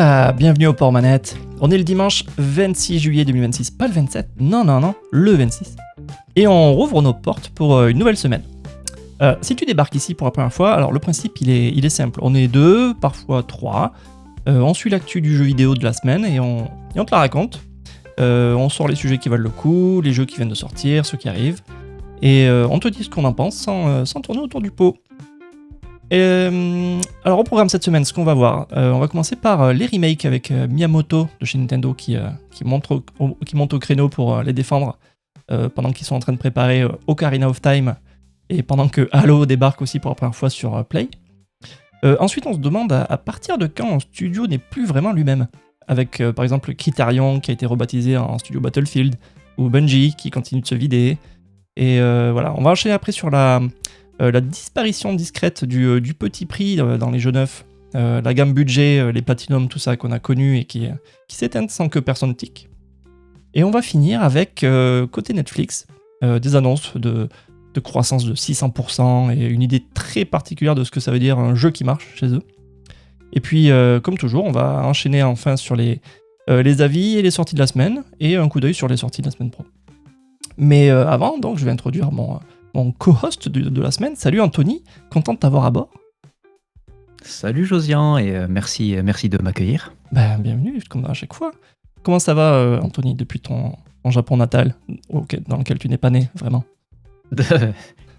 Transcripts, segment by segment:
Voilà, bienvenue au Port Manette. On est le dimanche 26 juillet 2026, pas le 27, non, le 26. Et on rouvre nos portes pour une nouvelle semaine. Si tu débarques ici pour la première fois, alors le principe il est simple. On est 2, parfois 3. On suit l'actu du jeu vidéo de la semaine et on te la raconte. On sort les sujets qui valent le coup, les jeux qui viennent de sortir, ceux qui arrivent. Et on te dit ce qu'on en pense sans tourner autour du pot. Alors au programme cette semaine, ce qu'on va voir, on va commencer par les remakes avec Miyamoto de chez Nintendo qui monte au créneau pour les défendre pendant qu'ils sont en train de préparer Ocarina of Time et pendant que Halo débarque aussi pour la première fois sur Play. Ensuite on se demande à partir de quand un studio n'est plus vraiment lui-même, avec par exemple Criterion qui a été rebaptisé en studio Battlefield, ou Bungie qui continue de se vider. Et voilà, on va enchaîner après sur la disparition discrète du petit prix dans les jeux neufs, la gamme budget, les Platinum, tout ça qu'on a connu et qui s'éteignent sans que personne tique. Et on va finir avec, côté Netflix, des annonces de croissance de 600% et une idée très particulière de ce que ça veut dire un jeu qui marche chez eux. Et puis, comme toujours, on va enchaîner enfin sur les avis et les sorties de la semaine, et un coup d'œil sur les sorties de la semaine pro. Mais avant, donc, je vais introduire mon co-host de la semaine. Salut Anthony, content de t'avoir à bord. Salut Josian, et merci de m'accueillir. Bienvenue, comme à chaque fois. Comment ça va Anthony, depuis ton Japon natal, dans lequel tu n'es pas né, vraiment?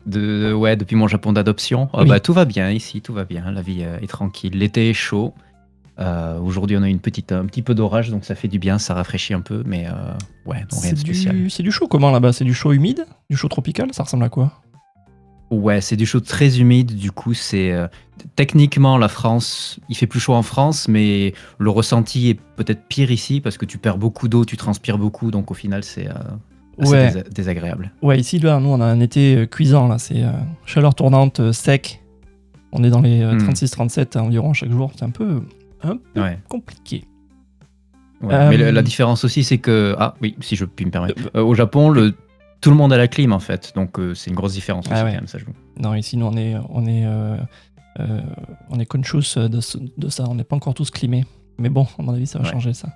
Depuis mon Japon d'adoption. Oui. Tout va bien ici, tout va bien, la vie est tranquille, l'été est chaud. Aujourd'hui on a eu un petit peu d'orage, donc ça fait du bien, ça rafraîchit un peu, mais rien de spécial. C'est du chaud comment là-bas? C'est du chaud humide? Du chaud tropical? Ça ressemble à quoi? Ouais, c'est du chaud très humide, du coup c'est... techniquement la France, il fait plus chaud en France, mais le ressenti est peut-être pire ici, parce que tu perds beaucoup d'eau, tu transpires beaucoup, donc au final c'est assez désagréable. Ouais, ici là, nous on a un été cuisant, là, c'est chaleur tournante, sec. On est dans les 36-37 environ chaque jour, c'est un peu compliqué. Ouais, mais la différence aussi, c'est que... Ah oui, si je puis me permettre. Au Japon, tout le monde a la clim, en fait. Donc, c'est une grosse différence aussi, quand même, ça joue. Non, ici, nous, on est conscious de ça. On n'est pas encore tous climés. Mais bon, à mon avis, ça va changer, ça.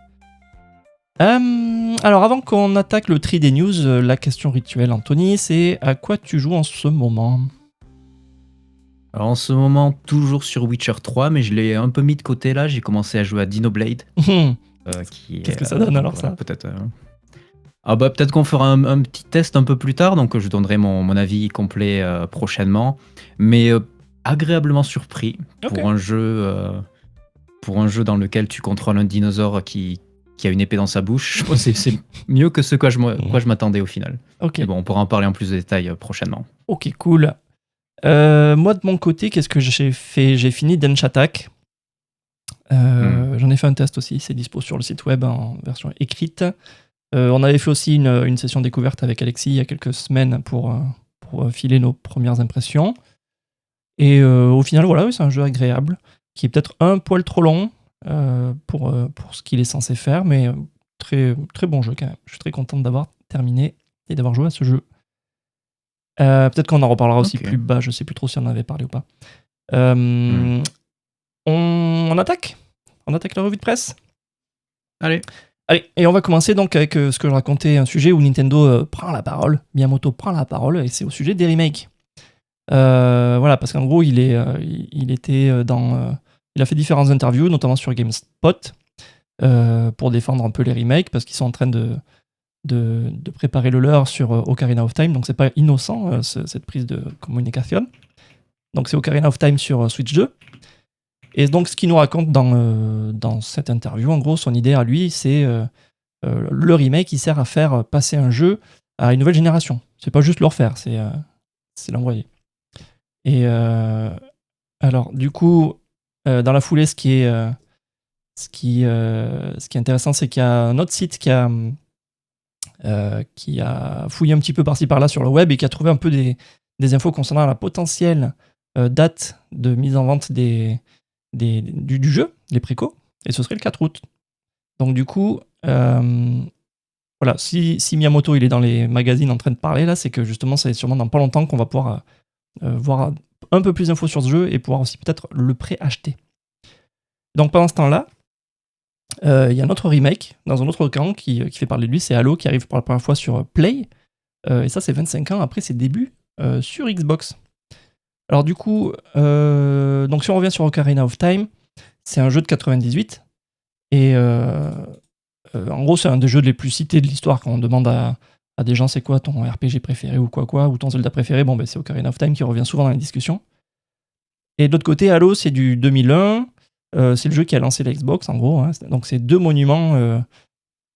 Alors, avant qu'on attaque le tri des news, la question rituelle, Anthony, c'est à quoi tu joues en ce moment? Alors en ce moment, toujours sur Witcher 3, mais je l'ai un peu mis de côté là. J'ai commencé à jouer à Dinoblade. Qu'est-ce que ça donne alors, ça? Peut-être peut-être qu'on fera un petit test un peu plus tard, donc je donnerai mon avis complet prochainement. Mais agréablement surpris pour un jeu dans lequel tu contrôles un dinosaure qui a une épée dans sa bouche. C'est mieux que ce quoi je m'attendais au final. Ok. Mais bon, on pourra en parler en plus de détails prochainement. Ok, cool. Moi de mon côté, qu'est-ce que j'ai fait? J'ai fini Dench Attack. J'en ai fait un test aussi, c'est dispo sur le site web en version écrite. On avait fait aussi une session découverte avec Alexis il y a quelques semaines pour filer nos premières impressions. Et au final, voilà, c'est un jeu agréable, qui est peut-être un poil trop long pour ce qu'il est censé faire, mais très, très bon jeu quand même. Je suis très content d'avoir terminé et d'avoir joué à ce jeu. Peut-être qu'on en reparlera aussi plus bas, je sais plus trop si on en avait parlé ou pas. On attaque la revue de presse. Allez, et on va commencer donc avec ce que je racontais, un sujet où Nintendo prend la parole, Miyamoto prend la parole, et c'est au sujet des remakes. Voilà, parce qu'en gros, il a fait différentes interviews, notamment sur GameSpot, pour défendre un peu les remakes, parce qu'ils sont en train de préparer le leur sur Ocarina of Time, donc c'est pas innocent cette prise de communication. Donc c'est Ocarina of Time sur Switch 2. Et donc ce qu'il nous raconte dans cette interview, en gros, son idée à lui, c'est le remake qui sert à faire passer un jeu à une nouvelle génération. C'est pas juste le refaire, c'est l'envoyer. Et alors du coup, dans la foulée, ce qui est intéressant, c'est qu'il y a un autre site qui a fouillé un petit peu par-ci par-là sur le web et qui a trouvé un peu des infos concernant la potentielle date de mise en vente du jeu, les précos, et ce serait le 4 août. Donc du coup, voilà, si Miyamoto il est dans les magazines en train de parler là, c'est que justement c'est sûrement dans pas longtemps qu'on va pouvoir voir un peu plus d'infos sur ce jeu et pouvoir aussi peut-être le pré-acheter. Donc pendant ce temps-là, Il y a un autre remake dans un autre camp qui fait parler de lui, c'est Halo qui arrive pour la première fois sur Play. Et ça, c'est 25 ans après ses débuts sur Xbox. Alors du coup, donc si on revient sur Ocarina of Time, c'est un jeu de 98. Et en gros, c'est un des jeux les plus cités de l'histoire quand on demande à des gens c'est quoi ton RPG préféré ou quoi, ou ton Zelda préféré, bon, ben, c'est Ocarina of Time qui revient souvent dans les discussions. Et de l'autre côté, Halo, c'est du 2001. C'est le jeu qui a lancé la Xbox, en gros. Hein. Donc c'est deux monuments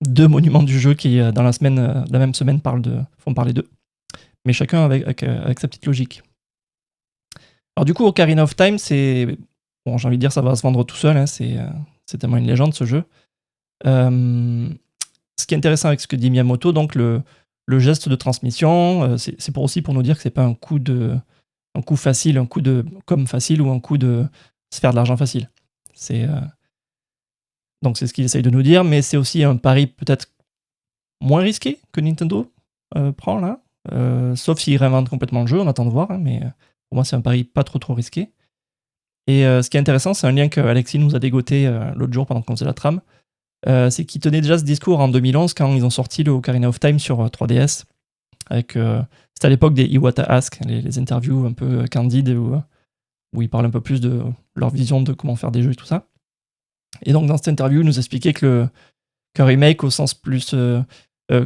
du jeu qui, dans la même semaine, font parler d'eux. Mais chacun avec sa petite logique. Alors du coup, Ocarina of Time, c'est... Bon, j'ai envie de dire, ça va se vendre tout seul. Hein. C'est tellement une légende, ce jeu. Ce qui est intéressant avec ce que dit Miyamoto, donc le geste de transmission, c'est aussi pour nous dire que c'est pas un coup facile, un coup de com facile ou un coup de se faire de l'argent facile. Donc c'est ce qu'il essaye de nous dire, mais c'est aussi un pari peut-être moins risqué que Nintendo prend là, sauf s'il réinvente complètement le jeu, on attend de voir, hein, mais pour moi c'est un pari pas trop risqué. Et ce qui est intéressant, c'est un lien que Alexis nous a dégoté l'autre jour pendant qu'on faisait la trame, c'est qu'ils tenaient déjà ce discours en 2011 quand ils ont sorti le Ocarina of Time sur 3DS. C'était à l'époque des Iwata Ask, les interviews un peu candides où ils parlent un peu plus de leur vision de comment faire des jeux et tout ça. Et donc dans cette interview, ils nous expliquaient qu'un remake au sens plus... que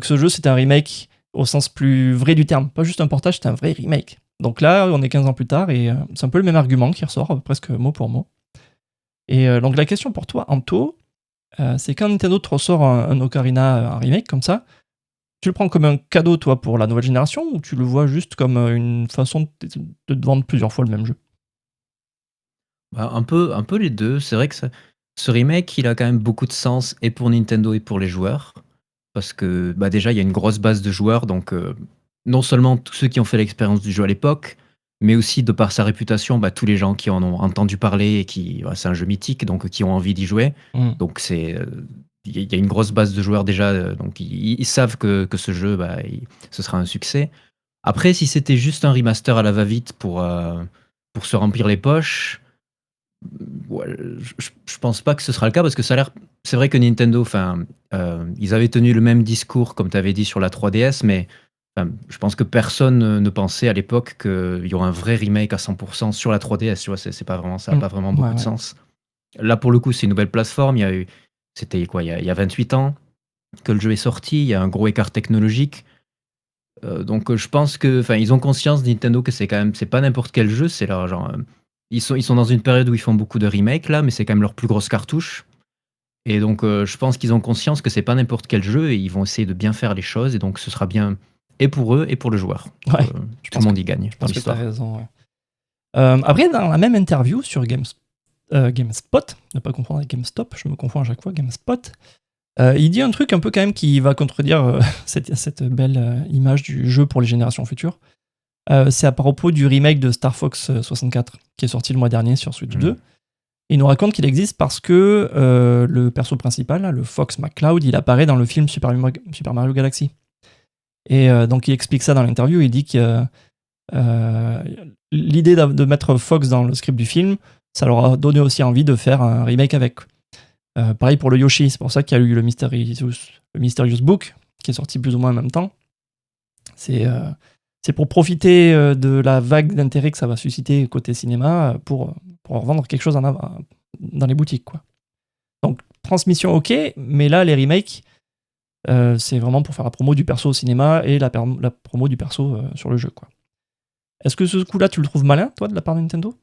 ce jeu c'était un remake au sens plus vrai du terme. Pas juste un portage, c'était un vrai remake. Donc là, on est 15 ans plus tard et c'est un peu le même argument qui ressort, presque mot pour mot. Et donc la question pour toi, Anto, c'est quand Nintendo te ressort un Ocarina, un remake comme ça, tu le prends comme un cadeau, toi, pour la nouvelle génération, ou tu le vois juste comme une façon de te vendre plusieurs fois le même jeu? Bah, un peu les 2. C'est vrai que ce remake, il a quand même beaucoup de sens et pour Nintendo et pour les joueurs. Parce que, bah, déjà, il y a une grosse base de joueurs, donc non seulement tous ceux qui ont fait l'expérience du jeu à l'époque, mais aussi de par sa réputation, bah, tous les gens qui en ont entendu parler et qui bah, c'est un jeu mythique, donc qui ont envie d'y jouer. Mmh. Donc il y a une grosse base de joueurs déjà, donc ils savent que ce jeu, bah, ce sera un succès. Après, si c'était juste un remaster à la va-vite pour se remplir les poches, ouais, je pense pas que ce sera le cas parce que ça a l'air. C'est vrai que Nintendo, enfin, ils avaient tenu le même discours comme tu avais dit sur la 3DS, mais enfin, je pense que personne ne pensait à l'époque qu'il y aurait un vrai remake à 100% sur la 3DS. Tu vois, c'est pas vraiment ça, n'a pas vraiment beaucoup de Ouais. sens. Là, pour le coup, c'est une nouvelle plateforme. C'était quoi, il y a 28 ans que le jeu est sorti. Il y a un gros écart technologique. Donc, je pense que, enfin, ils ont conscience Nintendo que c'est pas n'importe quel jeu. C'est leur genre. Ils sont dans une période où ils font beaucoup de remakes là, mais c'est quand même leur plus grosse cartouche. Et donc, je pense qu'ils ont conscience que c'est pas n'importe quel jeu et ils vont essayer de bien faire les choses. Et donc, ce sera bien et pour eux et pour le joueur. Ouais, Tout le monde y gagne je dans pense que tu as l'histoire. raison. Ouais. Après, dans la même interview sur GameSpot, ne pas confondre avec GameStop, je me confonds à chaque fois, GameSpot, il dit un truc un peu quand même qui va contredire cette belle image du jeu pour les générations futures. C'est à propos du remake de Star Fox 64 qui est sorti le mois dernier sur Switch 2. Il nous raconte qu'il existe parce que le perso principal, là, le Fox McCloud, il apparaît dans le film Super Mario Galaxy. Et donc il explique ça dans l'interview, il dit que l'idée de mettre Fox dans le script du film, ça leur a donné aussi envie de faire un remake avec. Pareil pour le Yoshi, c'est pour ça qu'il y a eu le Mysterious Book, qui est sorti plus ou moins en même temps. C'est pour profiter de la vague d'intérêt que ça va susciter côté cinéma pour revendre quelque chose dans les boutiques, quoi. Donc, transmission ok, mais là, les remakes, c'est vraiment pour faire la promo du perso au cinéma et la promo du perso sur le jeu, quoi. Est-ce que ce coup-là, tu le trouves malin, toi, de la part de Nintendo?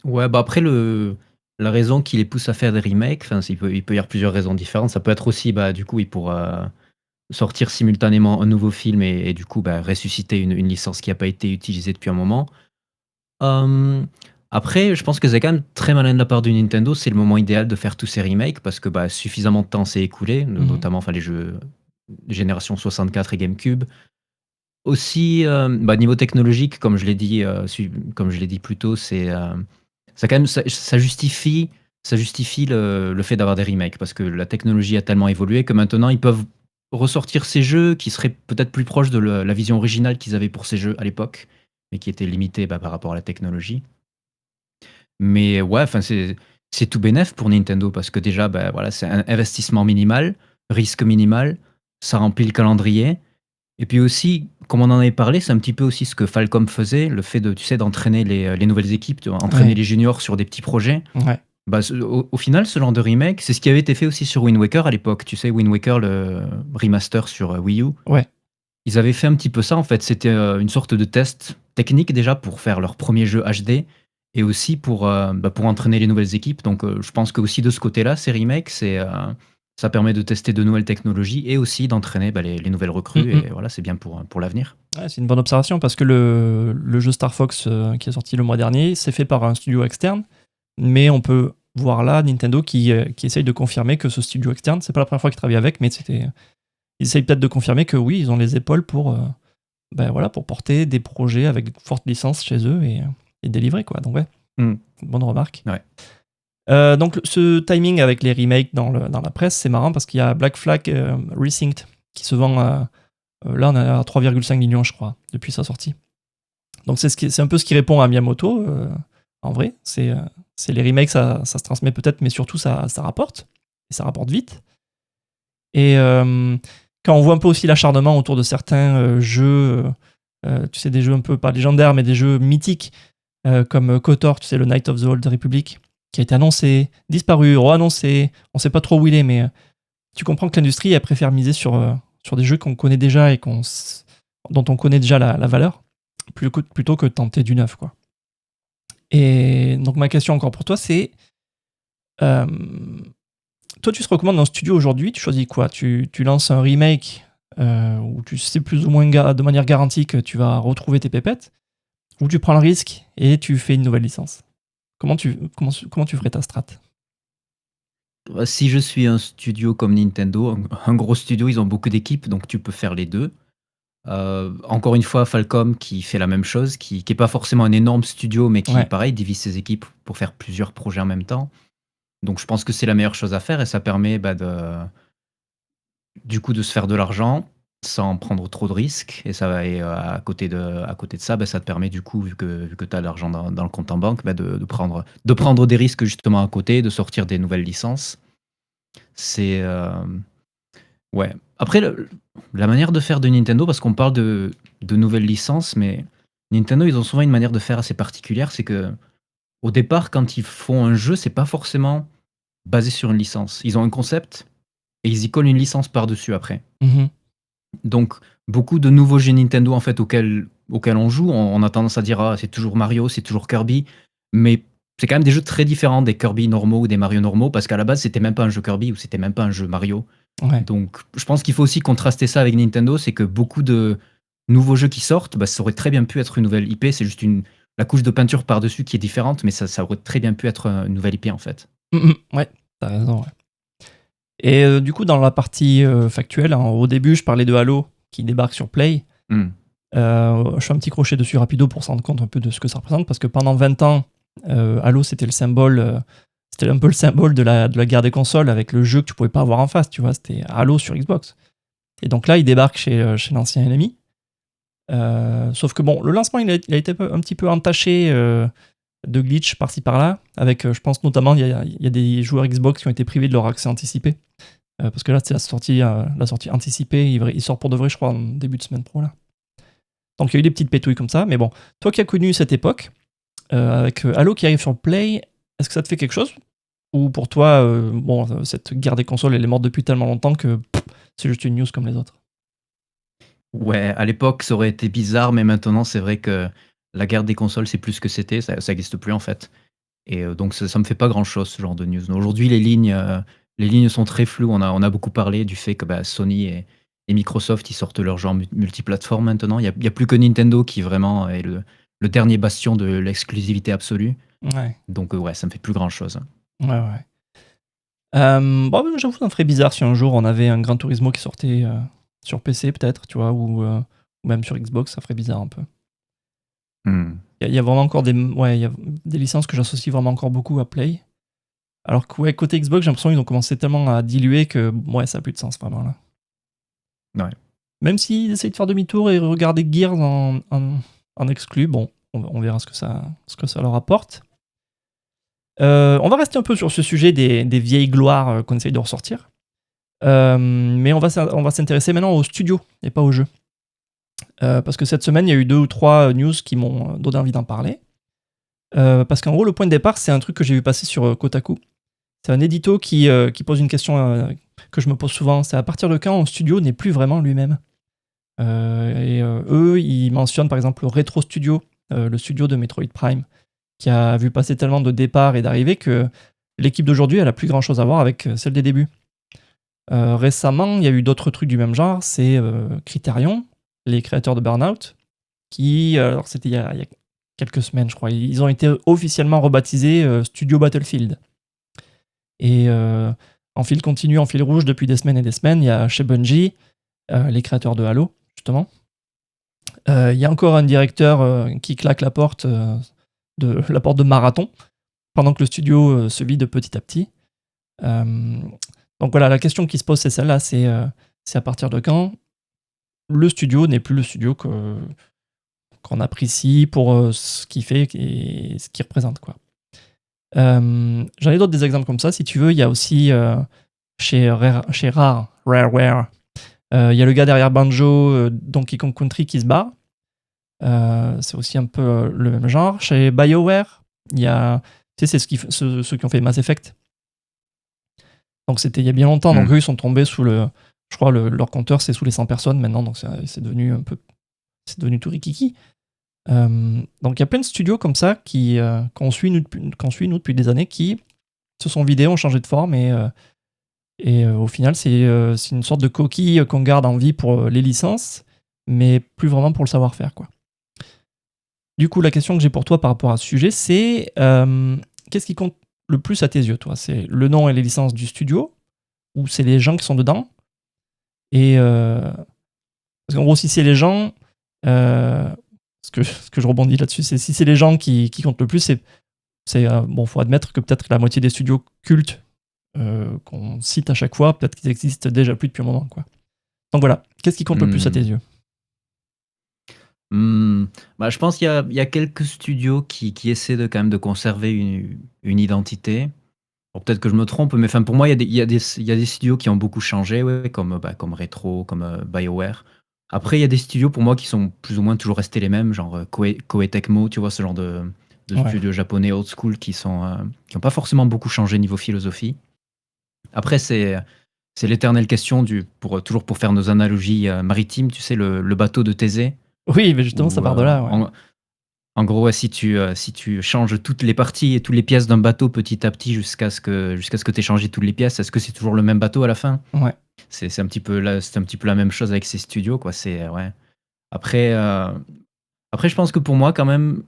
Ouais, bah après, la raison qui les pousse à faire des remakes, enfin, il peut y avoir plusieurs raisons différentes. Ça peut être aussi, bah, du coup, ils pourra sortir simultanément un nouveau film et du coup, bah, ressusciter une licence qui n'a pas été utilisée depuis un moment. Après, je pense que c'est quand même très malin de la part de Nintendo. C'est le moment idéal de faire tous ces remakes parce que bah, suffisamment de temps s'est écoulé, notamment enfin, les jeux de génération 64 et GameCube. Aussi, bah, niveau technologique, comme je l'ai dit, comme je l'ai dit plus tôt, ça quand même, ça justifie le fait d'avoir des remakes parce que la technologie a tellement évolué que maintenant ils peuvent ressortir ces jeux qui seraient peut-être plus proches de la vision originale qu'ils avaient pour ces jeux à l'époque, mais qui étaient limités bah, par rapport à la technologie. Mais ouais, enfin c'est tout bénef pour Nintendo parce que déjà, bah, voilà, c'est un investissement minimal, risque minimal, ça remplit le calendrier. Et puis aussi, comme on en avait parlé, c'est un petit peu aussi ce que Falcom faisait, le fait de, tu sais, d'entraîner les nouvelles équipes, entraîner Ouais, les juniors sur des petits projets. ouais, Bah, au final, ce genre de remake, c'est ce qui avait été fait aussi sur Wind Waker à l'époque. Tu sais, Wind Waker, le remaster sur Wii U. ouais. Ils avaient fait un petit peu ça, en fait. C'était une sorte de test technique déjà pour faire leur premier jeu HD et aussi pour entraîner les nouvelles équipes. Donc, je pense que aussi de ce côté-là, ces remakes, ça permet de tester de nouvelles technologies et aussi d'entraîner les nouvelles recrues. Mm, Et voilà, c'est bien pour l'avenir. Ouais, c'est une bonne observation parce que le jeu Star Fox qui est sorti le mois dernier, c'est fait par un studio externe, mais on peut voir là Nintendo qui essaye de confirmer que ce studio externe, c'est pas la première fois qu'ils travaillent avec, mais ils essayent peut-être de confirmer que oui, ils ont les épaules pour, ben voilà, pour porter des projets avec de fortes licences chez eux et délivrer, quoi. Donc ouais, Mm. bonne remarque. Ouais. Donc ce timing avec les remakes dans la presse, c'est marrant parce qu'il y a Black Flag Resynced qui se vend là on est à 3,5 millions je crois depuis sa sortie. Donc c'est un peu ce qui répond à Miyamoto en vrai. C'est les remakes, ça se transmet peut-être, mais surtout ça rapporte. Et ça rapporte vite. Et quand on voit un peu aussi l'acharnement autour de certains jeux, tu sais, des jeux un peu pas légendaires, mais des jeux mythiques, comme KOTOR, tu sais, le Knight of the Old Republic, qui a été annoncé, disparu, re-annoncé, on sait pas trop où il est, mais tu comprends que l'industrie elle préfère miser sur des jeux qu'on connaît déjà et dont on connaît déjà la valeur, plutôt que de tenter du neuf, quoi. Et donc ma question encore pour toi, c'est euh, toi, tu te recommandes dans le studio aujourd'hui, tu choisis quoi? Tu lances un remake où tu sais plus ou moins de manière garantie que tu vas retrouver tes pépettes, ou tu prends le risque et tu fais une nouvelle licence? Comment tu ferais ta strat? Si je suis un studio comme Nintendo, un gros studio, ils ont beaucoup d'équipes, donc tu peux faire les deux. Encore une fois, Falcom qui fait la même chose, qui est pas forcément un énorme studio, mais qui, Ouais. pareil, divise ses équipes pour faire plusieurs projets en même temps. Donc je pense que c'est la meilleure chose à faire et ça permet du coup de se faire de l'argent sans prendre trop de risques. Et, à côté de ça, ça te permet du coup, vu que tu as l'argent dans le compte en banque, de prendre des risques justement à côté, de sortir des nouvelles licences. C'est... ouais. Après, la manière de faire de Nintendo, parce qu'on parle de nouvelles licences, mais Nintendo, ils ont souvent une manière de faire assez particulière, c'est que au départ, quand ils font un jeu, c'est pas forcément basé sur une licence. Ils ont un concept et ils y collent une licence par-dessus après. Mhm. Donc, beaucoup de nouveaux jeux Nintendo en fait auxquels on joue, on a tendance à dire ah, c'est toujours Mario, c'est toujours Kirby, mais c'est quand même des jeux très différents des Kirby normaux ou des Mario normaux, parce qu'à la base, c'était même pas un jeu Kirby ou c'était même pas un jeu Mario. Ouais. Donc, je pense qu'il faut aussi contraster ça avec Nintendo, c'est que beaucoup de nouveaux jeux qui sortent, ça aurait très bien pu être une nouvelle IP, c'est juste la couche de peinture par-dessus qui est différente, mais ça aurait très bien pu être une nouvelle IP en fait. Mhm. Ouais, t'as raison, ouais. Et du coup, dans la partie factuelle, hein, au début, je parlais de Halo qui débarque sur Play. Hmm. Je fais un petit crochet dessus rapido pour se rendre compte un peu de ce que ça représente, parce que pendant 20 ans, Halo, c'était le symbole, c'était un peu le symbole de la guerre des consoles avec le jeu que tu pouvais pas avoir en face, tu vois, c'était Halo sur Xbox. Et donc là, il débarque chez l'ancien ennemi. Sauf que bon, le lancement, il a été un petit peu entaché de glitch par-ci par-là, avec, je pense notamment, il y a des joueurs Xbox qui ont été privés de leur accès anticipé. Parce que là, c'est la sortie anticipée, il sort pour de vrai, je crois, en début de semaine pro, là. Donc il y a eu des petites pétouilles comme ça, mais bon, toi qui as connu cette époque, avec Halo qui arrive sur Play, est-ce que ça te fait quelque chose? Ou pour toi, bon, cette guerre des consoles, elle est morte depuis tellement longtemps que c'est juste une news comme les autres? Ouais, à l'époque, ça aurait été bizarre, mais maintenant, c'est vrai que la guerre des consoles, c'est plus ce que c'était, ça n'existe plus en fait. Et donc ça me fait pas grand-chose, ce genre de news. Aujourd'hui, les lignes sont très floues. On a beaucoup parlé du fait que Sony et Microsoft, ils sortent leur genre multiplateforme maintenant. Il y a plus que Nintendo qui vraiment est le dernier bastion de l'exclusivité absolue. Ouais, Donc ouais, ça me fait plus grand-chose. ouais, ouais. Bon, j'avoue, ça me ferait bizarre si un jour on avait un Gran Turismo qui sortait sur PC, peut-être, tu vois, ou même sur Xbox, ça ferait bizarre un peu. Hmm. Il y a vraiment encore il y a des licences que j'associe vraiment encore beaucoup à Play. Alors que ouais, côté Xbox, j'ai l'impression qu'ils ont commencé tellement à diluer que ouais, ça n'a plus de sens vraiment là. Ouais. Même s'ils essayent de faire demi-tour et regarder Gears en exclu, bon, on verra ce que ça leur apporte. On va rester un peu sur ce sujet des vieilles gloires qu'on essaye de ressortir. Mais on va s'intéresser maintenant aux studios et pas aux jeux. Parce que cette semaine, il y a eu 2 ou 3 news qui m'ont donné envie d'en parler. Parce qu'en gros, le point de départ, c'est un truc que j'ai vu passer sur Kotaku. C'est un édito qui pose une question que je me pose souvent. C'est à partir de quand un studio n'est plus vraiment lui-même. Eux, ils mentionnent par exemple le Retro Studio, le studio de Metroid Prime, qui a vu passer tellement de départs et d'arrivées que l'équipe d'aujourd'hui, elle a plus grand chose à voir avec celle des débuts. Récemment, il y a eu d'autres trucs du même genre. C'est Criterion, les créateurs de Burnout, qui, alors c'était il y a quelques semaines, je crois, ils ont été officiellement rebaptisés Studio Battlefield. Et en fil continu, en fil rouge, depuis des semaines et des semaines, il y a chez Bungie, les créateurs de Halo, justement. Il y a encore un directeur qui claque la porte de Marathon, pendant que le studio se vide petit à petit. Donc voilà, la question qui se pose, c'est celle-là, c'est à partir de quand le studio n'est plus le studio qu'on apprécie pour ce qu'il fait et ce qu'il représente, quoi. J'en ai d'autres des exemples comme ça, si tu veux. Il y a aussi chez Rareware, il y a le gars derrière Banjo, Donkey Kong Country qui se barre. C'est aussi un peu le même genre. Chez BioWare, il y a, tu sais, c'est ceux qui ont fait Mass Effect. Donc c'était il y a bien longtemps, donc eux ils sont tombés sous je crois leur compteur c'est sous les 100 personnes maintenant, donc c'est devenu tout rikiki. Donc il y a plein de studios comme ça qu'on suit nous depuis des années, qui se sont vidés, ont changé de forme et au final c'est une sorte de coquille qu'on garde en vie pour les licences, mais plus vraiment pour le savoir-faire, quoi. Du coup, la question que j'ai pour toi par rapport à ce sujet, c'est qu'est-ce qui compte le plus à tes yeux, toi? C'est le nom et les licences du studio, ou c'est les gens qui sont dedans? Et parce qu'en gros, si c'est les gens, ce que je rebondis là-dessus, c'est si c'est les gens qui comptent le plus, bon, faut admettre que peut-être la moitié des studios cultes qu'on cite à chaque fois, peut-être qu'ils existent déjà plus depuis un moment, quoi. Donc voilà, qu'est-ce qui compte le plus à tes yeux? Je pense qu'il y a quelques studios qui essaient quand même de conserver une identité. Bon, peut-être que je me trompe, mais enfin, pour moi, il y a des studios qui ont beaucoup changé, ouais, comme Retro, comme BioWare. Après, il y a des studios pour moi qui sont plus ou moins toujours restés les mêmes, genre Koei Tecmo, tu vois, ce genre de Ouais. studios japonais old school qui ont pas forcément beaucoup changé niveau philosophie. Après, c'est l'éternelle question toujours pour faire nos analogies maritimes, tu sais, le bateau de Thésée. Oui, mais justement, ça part de là, ouais. En gros, ouais, si tu changes toutes les parties et toutes les pièces d'un bateau petit à petit jusqu'à ce que tu aies changé toutes les pièces, est-ce que c'est toujours le même bateau à la fin? Ouais. C'est un petit peu la même chose avec ces studios, quoi. Ouais. Après, je pense que pour moi, quand même,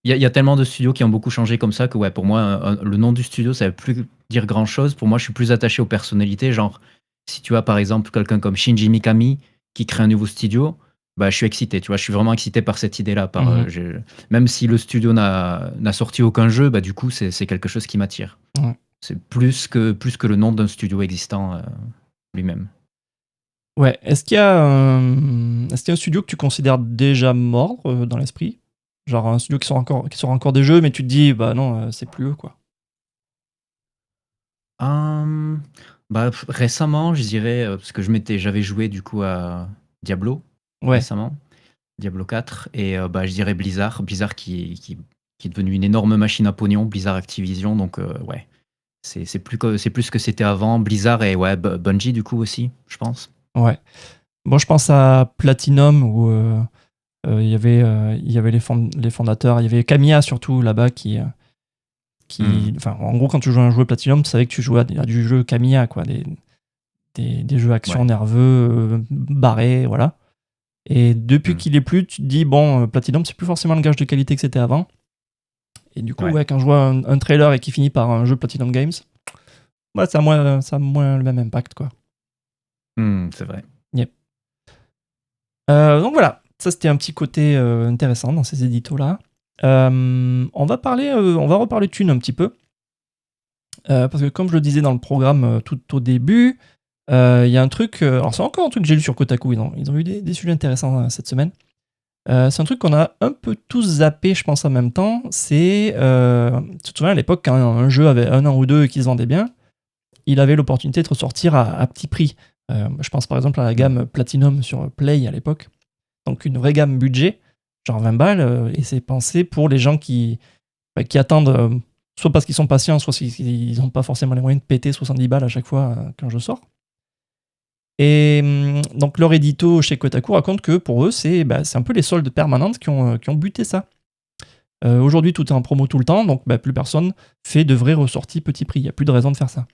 il y a tellement de studios qui ont beaucoup changé comme ça que, ouais, pour moi, le nom du studio, ça veut plus dire grand-chose. Pour moi, je suis plus attaché aux personnalités. Genre, si tu as par exemple quelqu'un comme Shinji Mikami qui crée un nouveau studio, bah, je suis excité, tu vois? Je suis vraiment excité par cette idée-là, même si le studio n'a sorti aucun jeu, bah, du coup, c'est quelque chose qui m'attire. Ouais. C'est plus que le nom d'un studio existant, lui-même. Ouais, est-ce qu'il y a un studio que tu considères déjà mort dans l'esprit? Genre un studio qui sort encore des jeux, mais tu te dis, bah non, c'est plus eux, quoi. Récemment, je dirais, parce que j'avais joué du coup à Diablo Ouais, récemment, Diablo 4 et je dirais Blizzard. Blizzard qui est devenu une énorme machine à pognon, Blizzard Activision, donc ouais, c'est plus ce que c'était avant. Blizzard et ouais, Bungie du coup aussi, je pense. ouais. Bon, je pense à Platinum où il y avait les fondateurs, il y avait Kamiya surtout là-bas qui enfin, en gros, quand tu jouais à un jeu Platinum, tu savais que tu jouais à du jeu Kamiya, quoi, des jeux action Ouais. nerveux, barrés, voilà. Et depuis qu'il est plus, tu te dis, bon, Platinum, c'est plus forcément le gage de qualité que c'était avant. Et du coup, Ouais. ouais, quand je vois un trailer et qui finit par un jeu Platinum Games, ouais, ça a moins le même impact, quoi. C'est vrai. Donc voilà, ça c'était un petit côté intéressant dans ces éditos-là. On va reparler thunes un petit peu. Parce que comme je le disais dans le programme tout au début, il y a un truc, alors c'est encore un truc que j'ai lu sur Kotaku, ils ont eu des sujets intéressants cette semaine. C'est un truc qu'on a un peu tous zappé, je pense, en même temps. C'est, tu te souviens, à l'époque, quand un jeu avait 1 an ou 2 et qu'il se vendait bien, il avait l'opportunité de ressortir à petit prix. Je pense par exemple à la gamme Platinum sur Play à l'époque. Donc une vraie gamme budget, genre 20 balles, et c'est pensé pour les gens qui attendent, soit parce qu'ils sont patients, soit s'ils n'ont pas forcément les moyens de péter 70 balles à chaque fois qu'un jeu sort. Et donc leur édito chez Kotaku raconte que pour eux, c'est un peu les soldes permanentes qui ont buté ça. Aujourd'hui, tout est en promo tout le temps, donc plus personne fait de vraies ressorties petit prix. Il n'y a plus de raison de faire ça.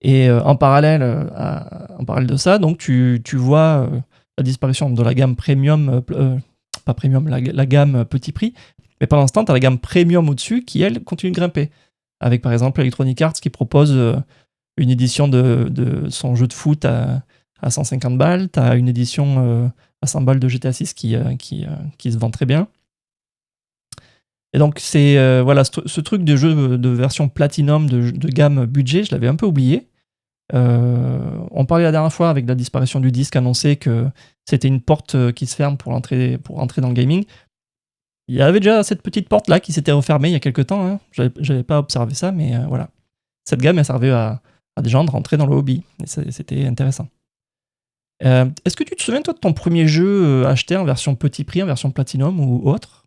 Et en parallèle de ça, donc tu vois la disparition de la gamme premium, pas premium, la gamme petit prix, mais pendant ce temps, tu as la gamme premium au-dessus qui, elle, continue de grimper. Avec par exemple Electronic Arts qui propose une édition de son jeu de foot à 150 balles, tu as une édition à 100 balles de GTA 6 qui se vend très bien. Et donc, c'est voilà, ce truc de jeu de version Platinum, de gamme budget, je l'avais un peu oublié. On parlait la dernière fois avec la disparition du disque annoncé que c'était une porte qui se ferme pour entrer dans le gaming. Il y avait déjà cette petite porte là qui s'était refermée il y a quelques temps. Hein. J'avais pas observé ça, mais voilà. Cette gamme, elle servait à des gens de rentrer dans le hobby. Et c'était intéressant. Est-ce que tu te souviens, toi, de ton premier jeu acheté en version petit prix, en version Platinum ou autre?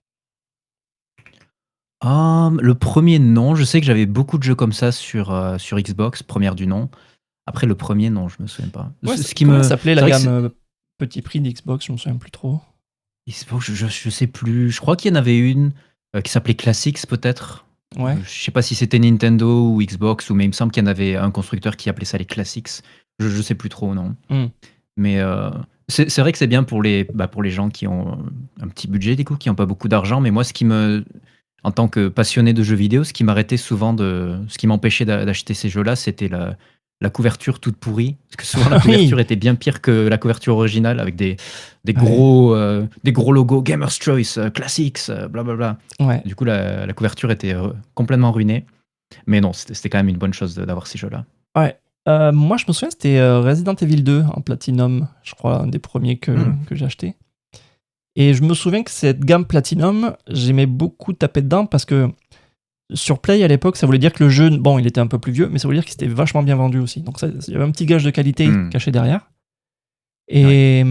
Le premier, non. Je sais que j'avais beaucoup de jeux comme ça sur Xbox, première du nom. Après, le premier, non, je me souviens pas. Ouais, comment s'appelait la gamme petit prix d'Xbox? Je me souviens plus trop. Xbox, je sais plus. Je crois qu'il y en avait une qui s'appelait Classics, peut-être. Ouais. Je sais pas si c'était Nintendo ou Xbox, mais il me semble qu'il y en avait un constructeur qui appelait ça les Classics. Je sais plus trop, non. Mais c'est vrai que c'est bien pour les gens qui ont un petit budget, du coup, qui n'ont pas beaucoup d'argent. Mais moi, en tant que passionné de jeux vidéo, ce qui m'arrêtait souvent ce qui m'empêchait d'acheter ces jeux-là, c'était la couverture toute pourrie. Parce que souvent, la couverture était bien pire que la couverture originale, avec des gros logos, Gamer's Choice, Classics, blablabla. Ouais. Du coup, la couverture était complètement ruinée. Mais non, c'était quand même une bonne chose d'avoir ces jeux-là. Ouais. Moi, je me souviens, c'était Resident Evil 2 en Platinum, je crois, un des premiers que j'ai acheté. Et je me souviens que cette gamme Platinum, j'aimais beaucoup taper dedans parce que sur Play à l'époque, ça voulait dire que le jeu, bon, il était un peu plus vieux, mais ça voulait dire qu'il s'était vachement bien vendu aussi. Donc il y avait un petit gage de qualité caché derrière. Et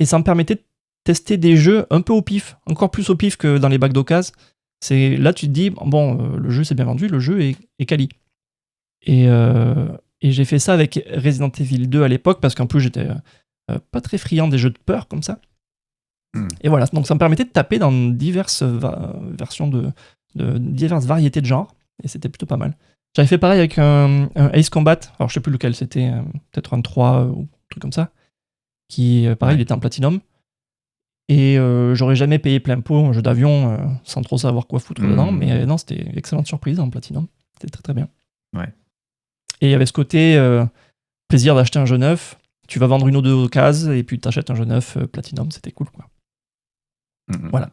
ça me permettait de tester des jeux un peu au pif, encore plus au pif que dans les bacs d'occasion. Là, tu te dis, bon, le jeu s'est bien vendu, le jeu est quali. Et j'ai fait ça avec Resident Evil 2 à l'époque parce qu'en plus, j'étais pas très friand des jeux de peur comme ça. Et voilà, donc ça me permettait de taper dans diverses versions diverses variétés de genres, et c'était plutôt pas mal. J'avais fait pareil avec un Ace Combat, alors je sais plus lequel c'était, peut-être un 3 ou un truc comme ça, qui, pareil, il était en Platinum, et j'aurais jamais payé plein pot un jeu d'avion sans trop savoir quoi foutre dedans, mais non, c'était une excellente surprise en Platinum, c'était très très bien. Ouais. Et il y avait ce côté plaisir d'acheter un jeu neuf, tu vas vendre une ou deux occasions, et puis t'achètes un jeu neuf Platinum, c'était cool, quoi. Voilà.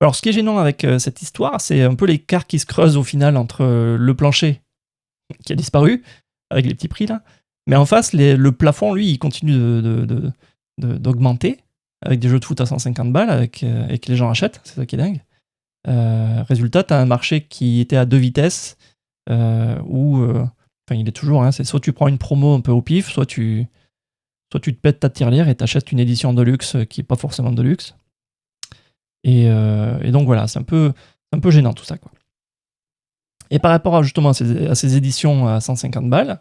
Alors, ce qui est gênant avec cette histoire, c'est un peu l'écart qui se creuse au final entre le plancher qui a disparu, avec les petits prix là, mais en face, le plafond, lui, il continue d'augmenter, avec des jeux de foot à 150 balles, et que les gens achètent, c'est ça qui est dingue. Résultat, tu as un marché qui était à deux vitesses, où, il est toujours, hein, c'est soit tu prends une promo un peu au pif, soit tu te pètes ta tirelire et t'achètes une édition de luxe qui n'est pas forcément de luxe. Et donc voilà, c'est un peu gênant tout ça, quoi. Et par rapport justement à ces éditions à 150 balles,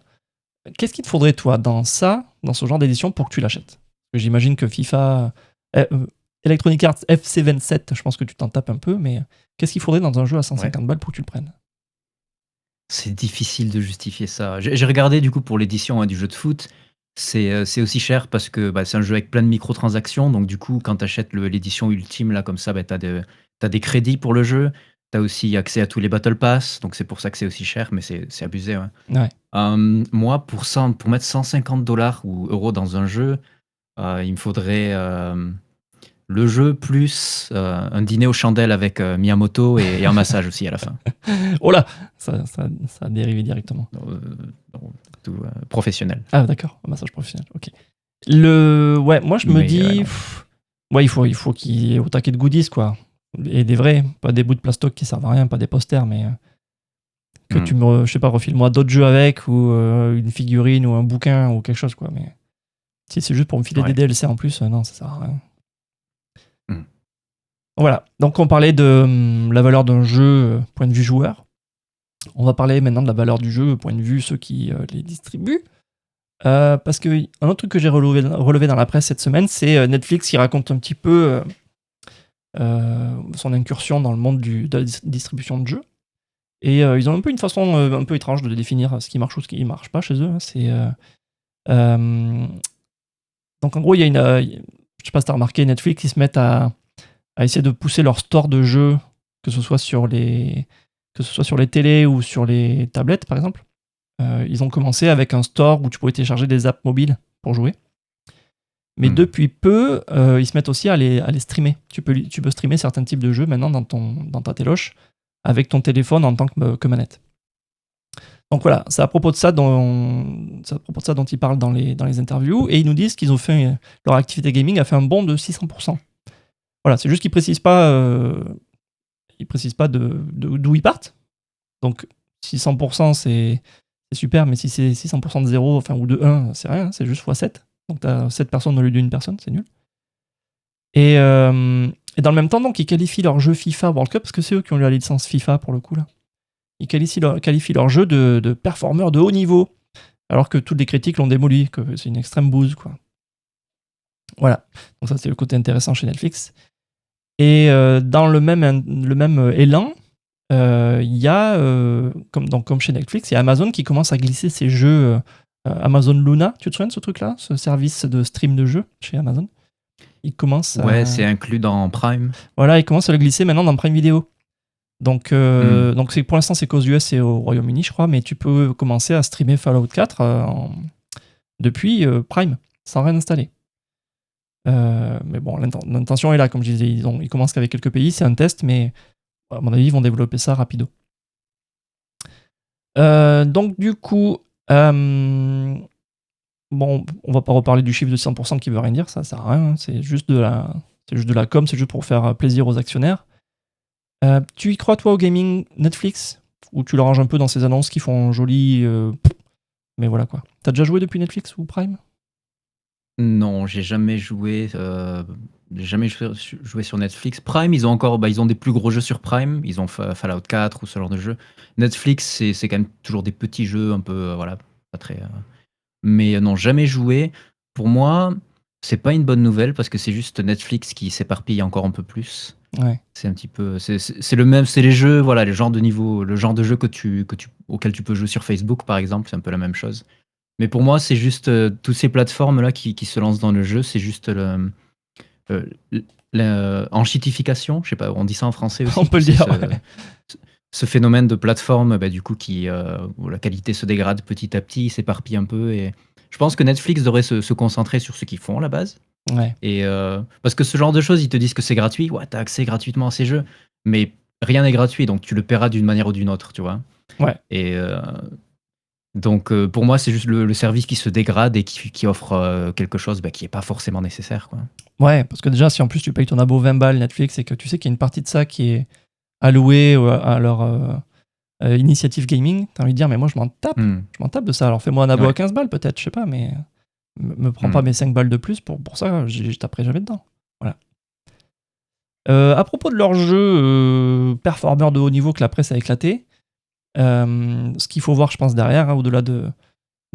qu'est-ce qu'il te faudrait, toi, dans ce genre d'édition pour que tu l'achètes? Parce que j'imagine que FIFA, Electronic Arts FC27, je pense que tu t'en tapes un peu, mais qu'est-ce qu'il faudrait dans un jeu à 150 balles pour que tu le prennes? C'est difficile de justifier ça. J'ai regardé du coup pour l'édition du jeu de foot. C'est aussi cher parce que c'est un jeu avec plein de microtransactions. Donc, du coup, quand tu achètes l'édition ultime, là, comme ça, tu as des crédits pour le jeu. Tu as aussi accès à tous les Battle Pass. Donc, c'est pour ça que c'est aussi cher, mais c'est abusé. Ouais. Moi, pour mettre 150 $ ou euros dans un jeu, il me faudrait le jeu plus un dîner aux chandelles avec Miyamoto et un massage aussi à la fin. Oh là, ça a dérivé directement. Tout professionnel. Ah d'accord, un massage professionnel, ok. Ouais, moi je me dis, Ouais, il faut qu'il y ait au taquet de goodies, quoi. Et des vrais, pas des bouts de plastoc qui servent à rien, pas des posters, mais que tu me, je sais pas, refile-moi d'autres jeux avec, ou une figurine, ou un bouquin, ou quelque chose, quoi. Mais si c'est juste pour me filer des DLC en plus, non, ça sert à rien. Voilà, donc on parlait de la valeur d'un jeu point de vue joueur. On va parler maintenant de la valeur du jeu point de vue ceux qui les distribuent. Parce que un autre truc que j'ai relevé dans la presse cette semaine, c'est Netflix qui raconte un petit peu son incursion dans le monde de la distribution de jeux. Et ils ont un peu une façon un peu étrange de définir ce qui marche ou ce qui ne marche pas chez eux. Donc en gros, il y a je sais pas si tu as remarqué, Netflix, ils se mettent à essayer de pousser leur store de jeux, que ce soit sur les télés ou sur les tablettes, par exemple. Ils ont commencé avec un store où tu pouvais télécharger des apps mobiles pour jouer. Mais depuis peu, ils se mettent aussi à les streamer. Tu peux streamer certains types de jeux maintenant dans ta téloche avec ton téléphone en tant que manette. Donc voilà, c'est à propos de ça dont ils parlent dans les interviews, et ils nous disent qu'ils ont fait, leur activité gaming a fait un bond de 600%. Voilà, c'est juste qu'ils précisent pas d'où ils partent. Donc 600%, c'est super, mais si c'est 600% de 0, enfin, ou de 1, c'est rien, c'est juste x7. Donc t'as 7 personnes au lieu d'une personne, c'est nul. Et dans le même temps, donc, ils qualifient leur jeu FIFA World Cup, parce que c'est eux qui ont eu la licence FIFA pour le coup là. Ils qualifient leur jeu de performeurs de haut niveau, alors que toutes les critiques l'ont démoli, que c'est une extrême bouse, quoi. Voilà, donc ça c'est le côté intéressant chez Netflix. Et dans le même élan, il y a, comme chez Netflix, il y a Amazon qui commence à glisser ses jeux Amazon Luna. Tu te souviens de ce truc-là, ce service de stream de jeux chez Amazon? Il commence Ouais, c'est inclus dans Prime. Voilà, il commence à le glisser maintenant dans Prime Video. Donc pour l'instant, c'est qu'aux US et au Royaume-Uni, je crois, mais tu peux commencer à streamer Fallout 4 depuis Prime, sans rien installer. Mais bon, l'intention est là, comme je disais, ils commencent qu'avec quelques pays, c'est un test, mais à mon avis, ils vont développer ça rapido. Donc du coup, bon, on va pas reparler du chiffre de 100% qui veut rien dire, ça sert à rien, hein, c'est juste de la com, c'est juste pour faire plaisir aux actionnaires. Tu y crois, toi, au gaming Netflix, ou tu le ranges un peu dans ces annonces qui font joli, mais voilà quoi. T'as déjà joué depuis Netflix ou Prime? Non, j'ai jamais joué sur Netflix. Prime, ils ont encore, ils ont des plus gros jeux sur Prime. Ils ont Fallout 4 ou ce genre de jeu. Netflix, c'est quand même toujours des petits jeux un peu, voilà, pas très. Mais non, jamais joué. Pour moi, c'est pas une bonne nouvelle parce que c'est juste Netflix qui s'éparpille encore un peu plus. Ouais. C'est un petit peu, c'est le même, c'est les jeux, voilà, le genre de jeu auquel tu peux jouer sur Facebook, par exemple, c'est un peu la même chose. Mais pour moi, c'est juste toutes ces plateformes-là qui se lancent dans le jeu, c'est juste l'enchitification, je sais pas, on dit ça en français aussi. On peut le dire, ouais. Ce phénomène de plateforme, du coup, où la qualité se dégrade petit à petit, s'éparpille un peu. Et je pense que Netflix devrait se concentrer sur ce qu'ils font à la base. Ouais. Et parce que ce genre de choses, ils te disent que c'est gratuit, ouais, t'as accès gratuitement à ces jeux, mais rien n'est gratuit, donc tu le paieras d'une manière ou d'une autre, tu vois. Ouais. Et donc pour moi, c'est juste le service qui se dégrade et qui offre quelque chose qui n'est pas forcément nécessaire, quoi. Ouais, parce que déjà, si en plus tu payes ton abo 20 balles Netflix et que tu sais qu'il y a une partie de ça qui est allouée à leur initiative gaming, t'as envie de dire, mais moi je m'en tape. Je m'en tape de ça. Alors fais-moi un abo à 15 balles peut-être, je sais pas, mais me prends pas mes 5 balles de plus pour ça, je taperai jamais dedans. Voilà. À propos de leur jeu performeur de haut niveau que la presse a éclaté, ce qu'il faut voir, je pense, derrière, au-delà de